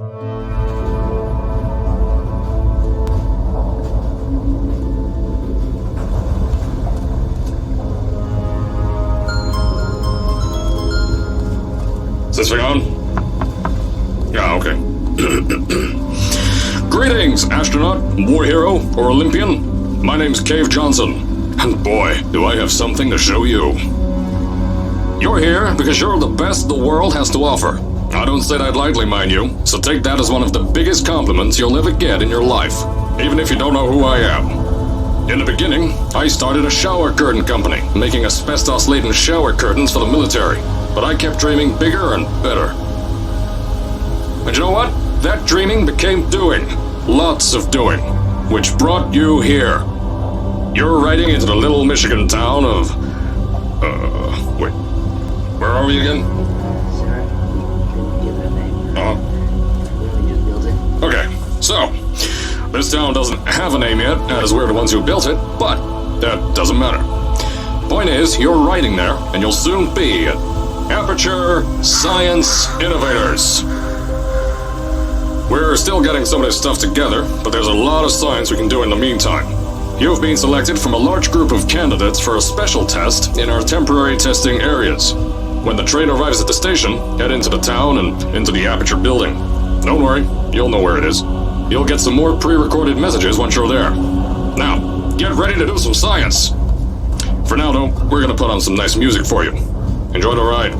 Is this thing on? Yeah, okay. Greetings, astronaut, war hero, or Olympian. My name's Cave Johnson. And boy, do I have something to show you. You're here because you're the best the world has to offer. I don't say that lightly, mind you, so take that as one of the biggest compliments you'll ever get in your life, even if you don't know who I am. In the beginning, I started a shower curtain company, making asbestos-laden shower curtains for the military, but I kept dreaming bigger and better. And you know what? That dreaming became doing. Lots of doing. Which brought you here. You're riding into the little Michigan town of... wait. Where are we again? Sorry, couldn't give it a name. We just built it. Okay, so... this town doesn't have a name yet, as we're the ones who built it, but that doesn't matter. Point is, you're riding there, and you'll soon be at Aperture Science Innovators. We're still getting some of this stuff together, but there's a lot of science we can do in the meantime. You've been selected from a large group of candidates for a special test in our temporary testing areas. When the train arrives at the station, head into the town and into the Aperture building. Don't worry, you'll know where it is. You'll get some more pre-recorded messages once you're there. Now, get ready to do some science. For now, though, we're gonna put on some nice music for you. Enjoy the ride.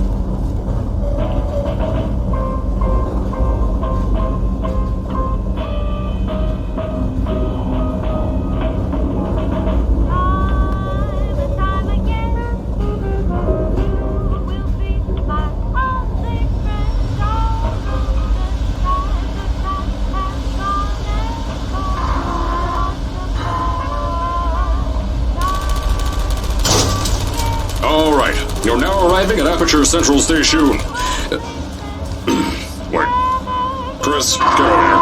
You're now arriving at Aperture Central Station. Wait. Chris, get over here.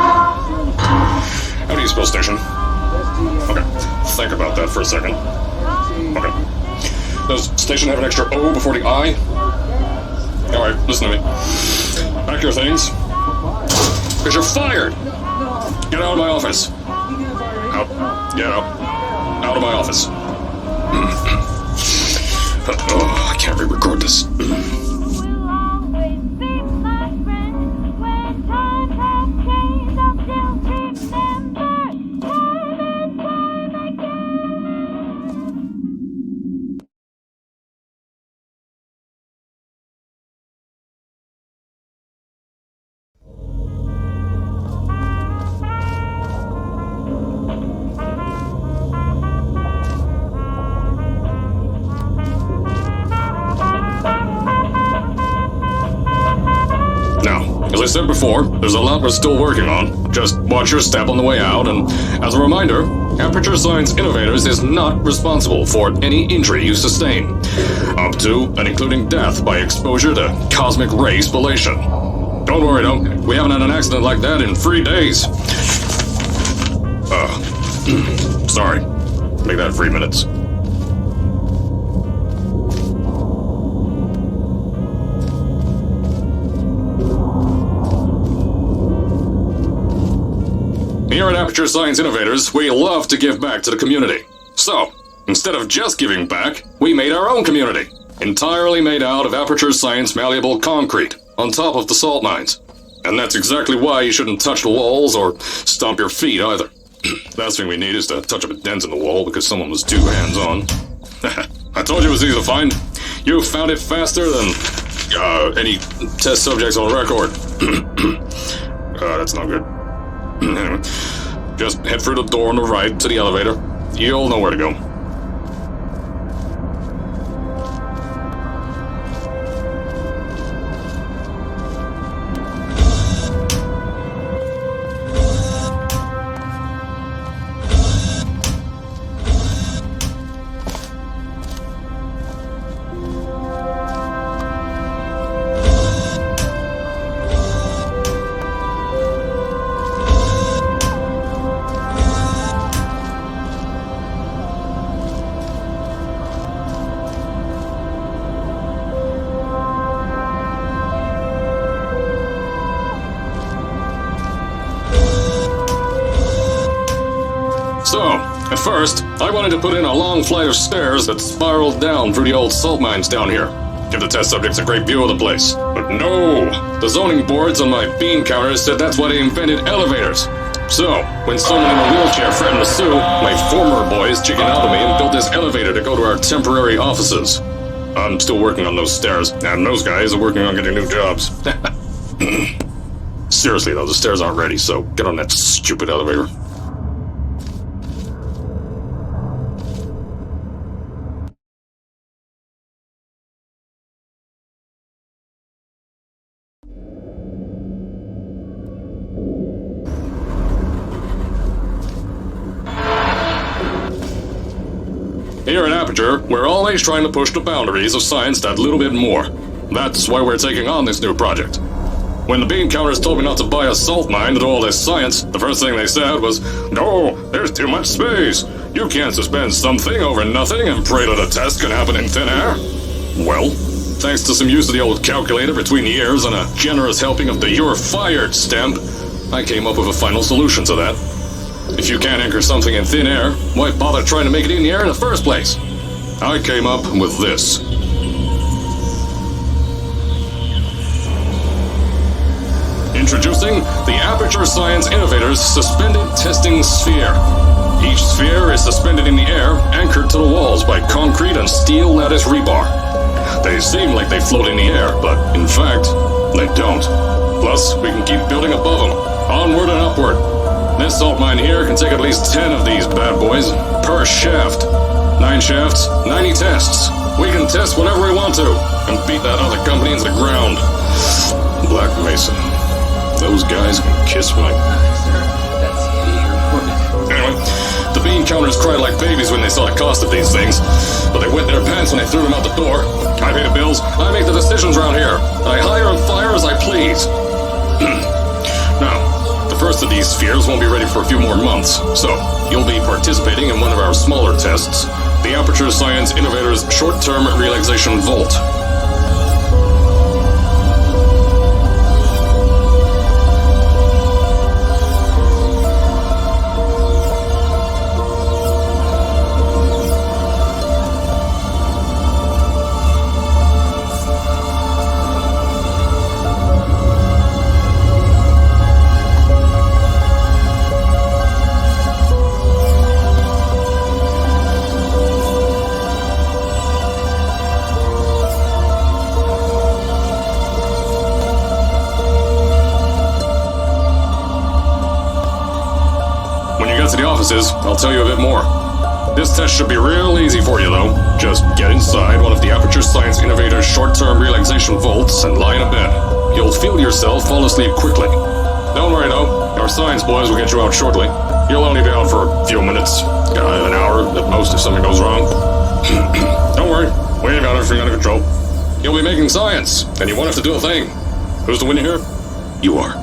How do you spell station? Okay. Think about that for a second. Okay. Does station have an extra O before the I? Alright, listen to me. Pack your things. Because you're fired! Get out of my office. Out. Get out. Out of my office. Oh, I can't re-record this. As I said before, there's a lot we're still working on. Just watch your step on the way out, and as a reminder, Aperture Science Innovators is not responsible for any injury you sustain, up to and including death by exposure to cosmic ray spallation. Don't worry though, we haven't had an accident like that in 3 days. Sorry. Make that 3 minutes. Here at Aperture Science Innovators, we love to give back to the community. So, instead of just giving back, we made our own community. Entirely made out of Aperture Science malleable concrete, on top of the salt mines. And that's exactly why you shouldn't touch the walls or stomp your feet either. Last thing we need is to touch up a dent in the wall because someone was too hands-on. I told you it was easy to find. You found it faster than any test subjects on record. That's not good. Anyway, just head through the door on the right to the elevator. You'll know where to go. So, at first, I wanted to put in a long flight of stairs that spiraled down through the old salt mines down here. Give the test subjects a great view of the place. But no! The zoning boards on my bean counters said that's why they invented elevators. So, when someone in a wheelchair threatened to sue, my former boys chickened out of me and built this elevator to go to our temporary offices. I'm still working on those stairs, and those guys are working on getting new jobs. Seriously though, the stairs aren't ready, so get on that stupid elevator. Here at Aperture, we're always trying to push the boundaries of science that little bit more. That's why we're taking on this new project. When the bean counters told me not to buy a salt mine to do all this science, the first thing they said was, "No, there's too much space. You can't suspend something over nothing and pray that a test can happen in thin air." Well, thanks to some use of the old calculator between the ears and a generous helping of the "you're fired" stamp, I came up with a final solution to that. If you can't anchor something in thin air, why bother trying to make it in the air in the first place? I came up with this. Introducing the Aperture Science Innovators Suspended Testing Sphere. Each sphere is suspended in the air, anchored to the walls by concrete and steel lattice rebar. They seem like they float in the air, but in fact, they don't. Plus, we can keep building above them, onward and upward. This salt mine here can take at least 10 of these bad boys per shaft. 9 shafts, 90 tests. We can test whatever we want to and beat that other company into the ground. Black Mesa. Those guys can kiss my... Anyway, the bean counters cried like babies when they saw the cost of these things, but they wet their pants when they threw them out the door. I pay the bills, I make the decisions around here. I hire and fire as I please. Now, the first of these spheres won't be ready for a few more months, so you'll be participating in one of our smaller tests, the Aperture Science Innovators Short-Term Relaxation Volt. To the offices, I'll tell you a bit more. This test should be real easy for you, though. Just get inside one of the Aperture Science Innovators short-term relaxation vaults and lie in a bed. You'll feel yourself fall asleep quickly. Don't worry, though. Our science boys will get you out shortly. You'll only be out for a few minutes, an hour at most if something goes wrong. Don't worry, we ain't got everything under control. You'll be making science, and you won't have to do a thing. Who's the winner here? You are.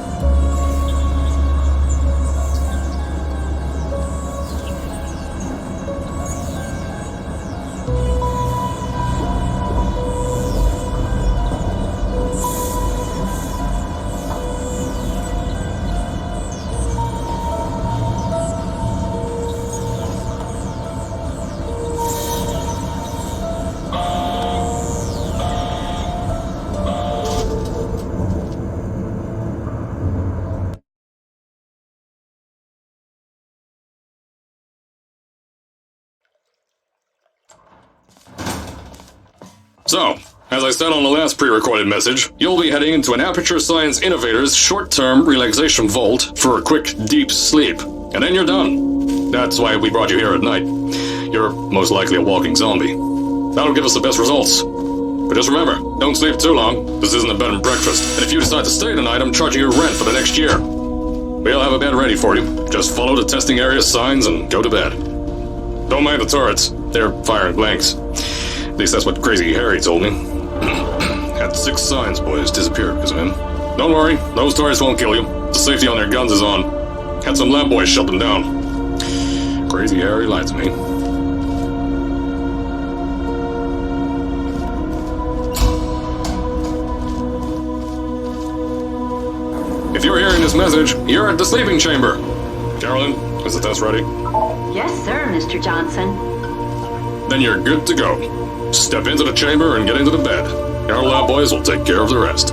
So, as I said on the last pre-recorded message, you'll be heading into an Aperture Science Innovators short-term relaxation vault for a quick, deep sleep. And then you're done. That's why we brought you here at night. You're most likely a walking zombie. That'll give us the best results. But just remember, don't sleep too long. This isn't a bed and breakfast. And if you decide to stay tonight, I'm charging you rent for the next year. We'll have a bed ready for you. Just follow the testing area signs and go to bed. Don't mind the turrets. They're firing blanks. At least that's what Crazy Harry told me. Had 6 science boys disappear because of him. Don't worry, those turrets won't kill you. The safety on their guns is on. Had some lab boys shut them down. Crazy Harry lied to me. If you're hearing this message, you're at the sleeping chamber. Carolyn, is the test ready? Yes, sir, Mr. Johnson. Then you're good to go. Step into the chamber and get into the bed. Our lab boys will take care of the rest.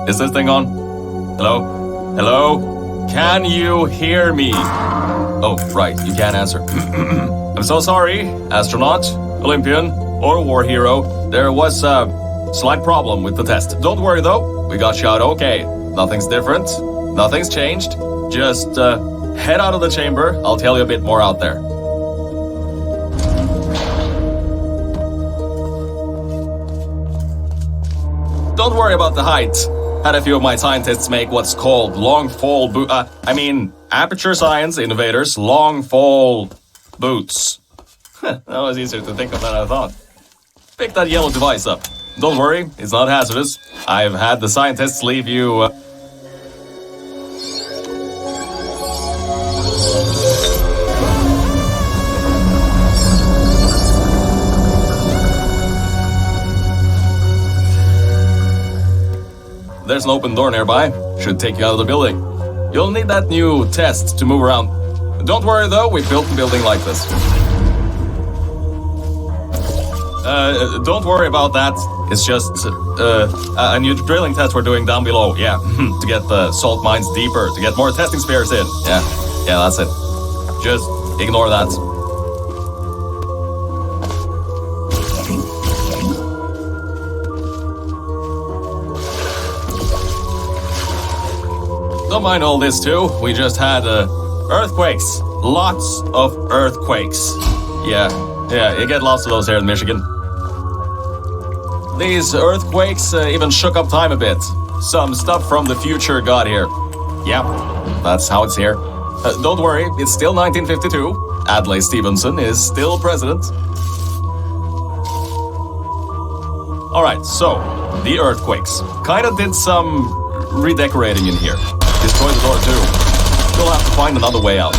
Is this thing on? Hello? Hello? Can you hear me? Oh, right, you can't answer. I'm so sorry, astronaut, Olympian, or war hero. There was a slight problem with the test. Don't worry though, we got shot okay. Nothing's different, nothing's changed. Just head out of the chamber, I'll tell you a bit more out there. Don't worry about the height. Had a few of my scientists make what's called long fall aperture science innovators long fall boots. That was easier to think of than I thought. Pick that yellow device up. Don't worry, it's not hazardous. I've had the scientists leave you... There's an open door nearby. Should take you out of the building. You'll need that new test to move around. Don't worry though, we built the building like this. Don't worry about that. It's just a new drilling test we're doing down below. Yeah, to get the salt mines deeper, to get more testing spares in. Yeah, that's it. Just ignore that. Don't mind all this too, we just had earthquakes. Lots of earthquakes. Yeah, you get lots of those here in Michigan. These earthquakes even shook up time a bit. Some stuff from the future got here. Yep, that's how it's here. Don't worry, it's still 1952. Adlai Stevenson is still president. Alright, so, the earthquakes. Kinda did some redecorating in here. Destroy the door too. You'll have to find another way out.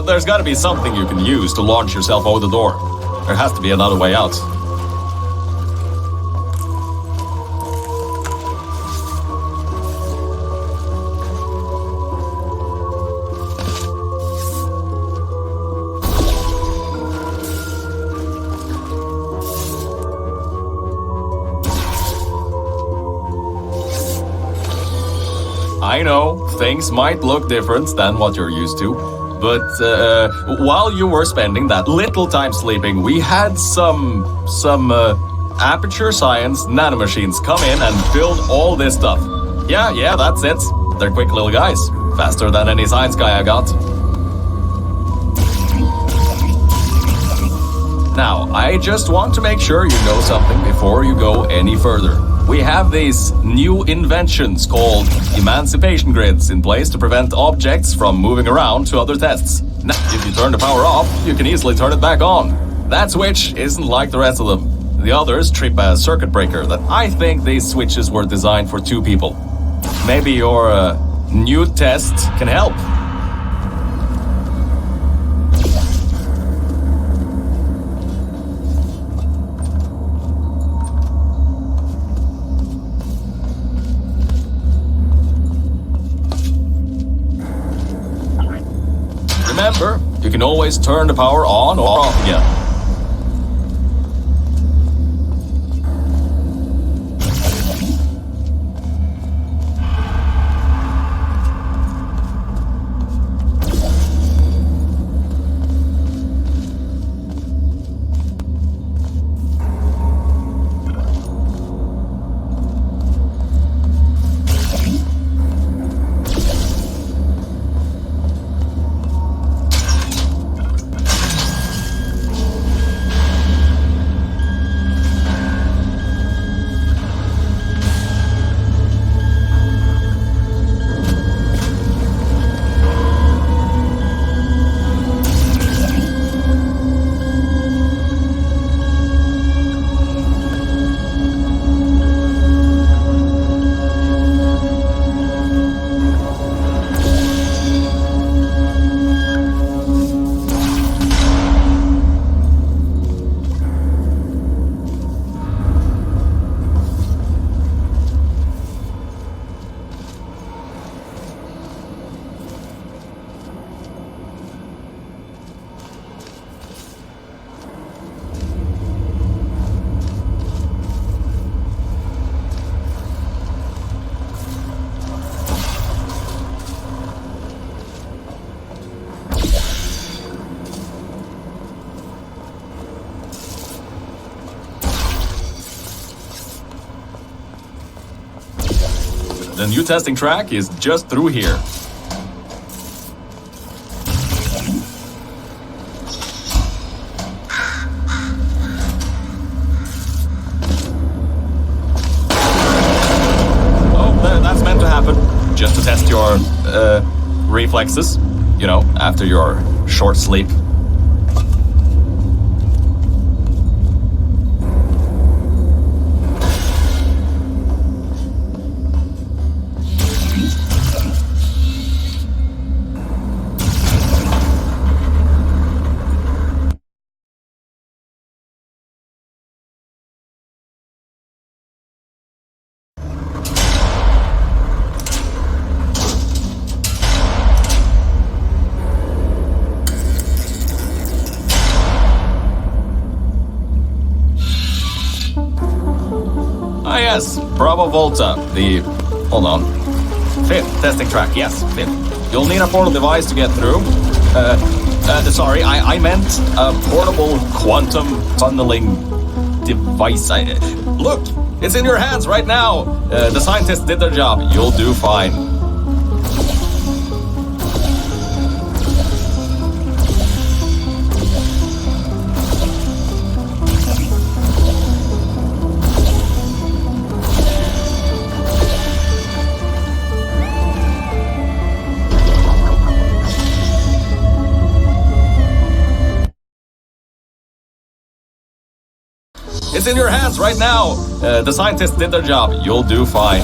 There's gotta be something you can use to launch yourself over the door. There has to be another way out. I know, things might look different than what you're used to. But while you were spending that little time sleeping, we had some aperture science nanomachines come in and build all this stuff. Yeah, that's it. They're quick little guys. Faster than any science guy I got. Now, I just want to make sure you know something before you go any further. We have these new inventions called emancipation grids in place to prevent objects from moving around to other tests. Now, if you turn the power off, you can easily turn it back on. That switch isn't like the rest of them. The others trip a circuit breaker that I think these switches were designed for 2 people. Maybe your new test can help. Remember, you can always turn the power on or off again. The new testing track is just through here. Oh, that's meant to happen. Just to test your reflexes, you know, after your short sleep. Ah yes, Bravo Volta, hold on, 5th testing track, yes, 5th. You'll need a portal device to get through. Sorry, I meant a portable quantum tunneling device. Look, it's in your hands right now. The scientists did their job. You'll do fine. It's in your hands right now. The scientists did their job. You'll do fine.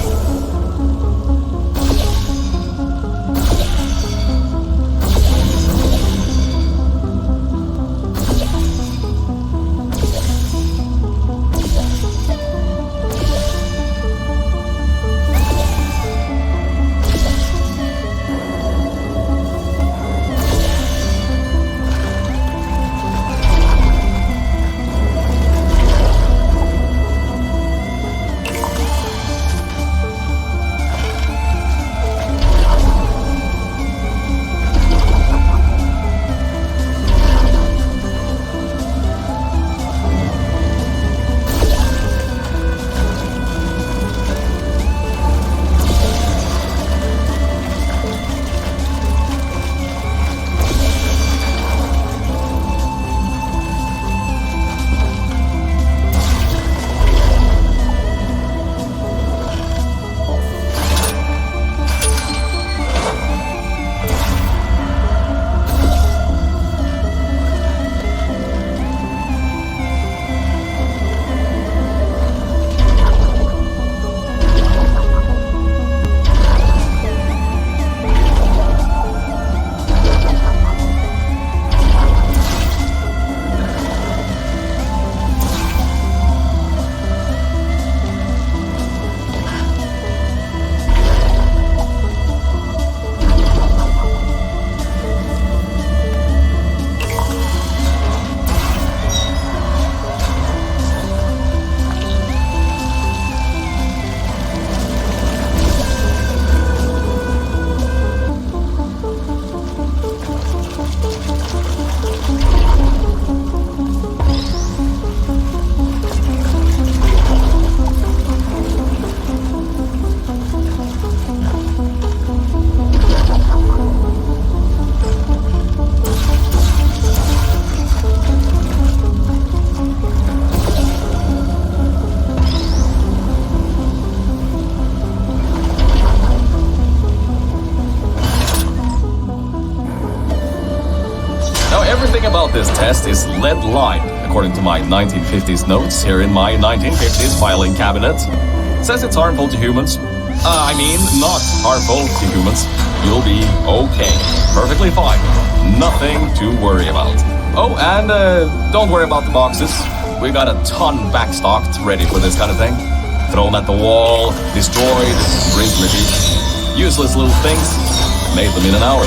Everything about this test is lead line, according to my 1950s notes here in my 1950s filing cabinet. Says it's harmful to humans. I mean, not harmful to humans. You'll be okay. Perfectly fine. Nothing to worry about. Oh, and don't worry about the boxes. We got a ton backstocked ready for this kind of thing. Thrown at the wall, destroyed, rinse, repeat. Useless little things. Made them in an hour.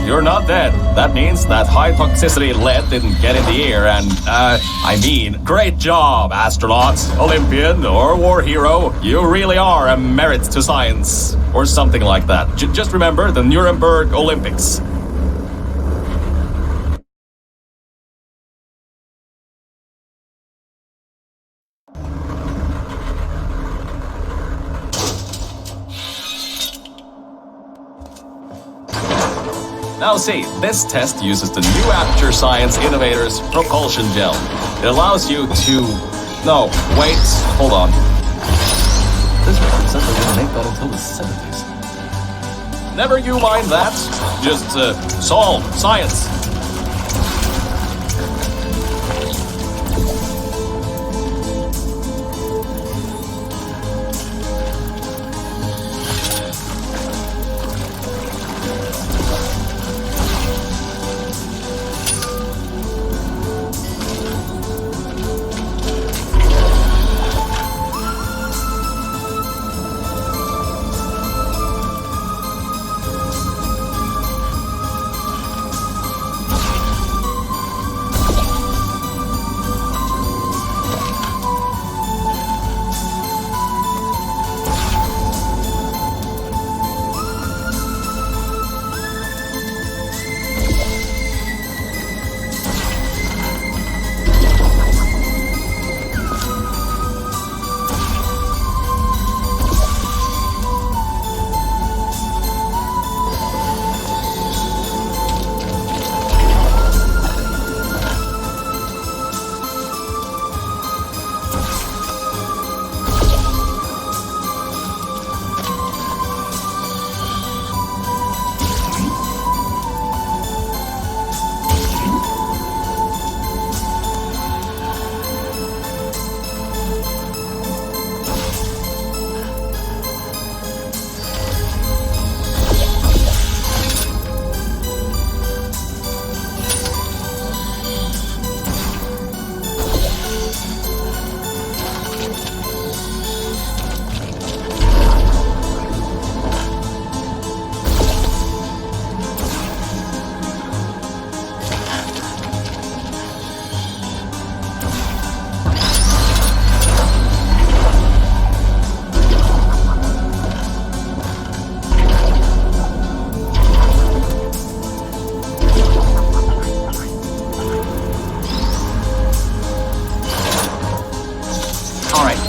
you're not dead. That means that high toxicity lead didn't get in the air and, great job, astronaut, Olympian, or war hero. You really are a merit to science. Or something like that. Just remember the Nuremberg Olympics. Now see, this test uses the new Aperture Science Innovators Propulsion Gel. It allows you to... No, wait, hold on. This record says they're gonna make that until the 70s. Never you mind that. Just, solve science.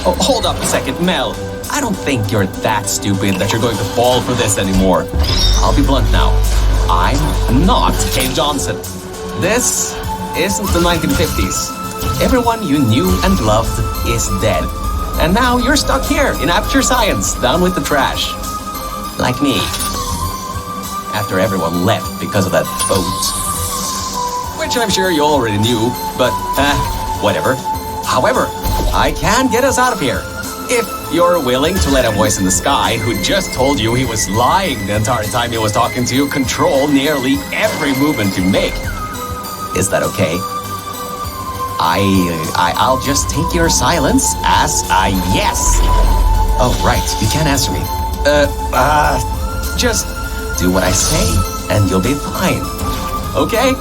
Oh, hold up a second, Mel. I don't think you're that stupid that you're going to fall for this anymore. I'll be blunt now. I'm not Cave Johnson. This isn't the 1950s. Everyone you knew and loved is dead. And now you're stuck here in Aperture Science, down with the trash. Like me. After everyone left because of that boat. Which I'm sure you already knew, but, whatever. However, I can get us out of here. If you're willing to let a voice in the sky who just told you he was lying the entire time he was talking to you control nearly every movement you make. Is that okay? I'll just take your silence as a yes. Oh, right, you can't answer me. Just do what I say and you'll be fine. Okay?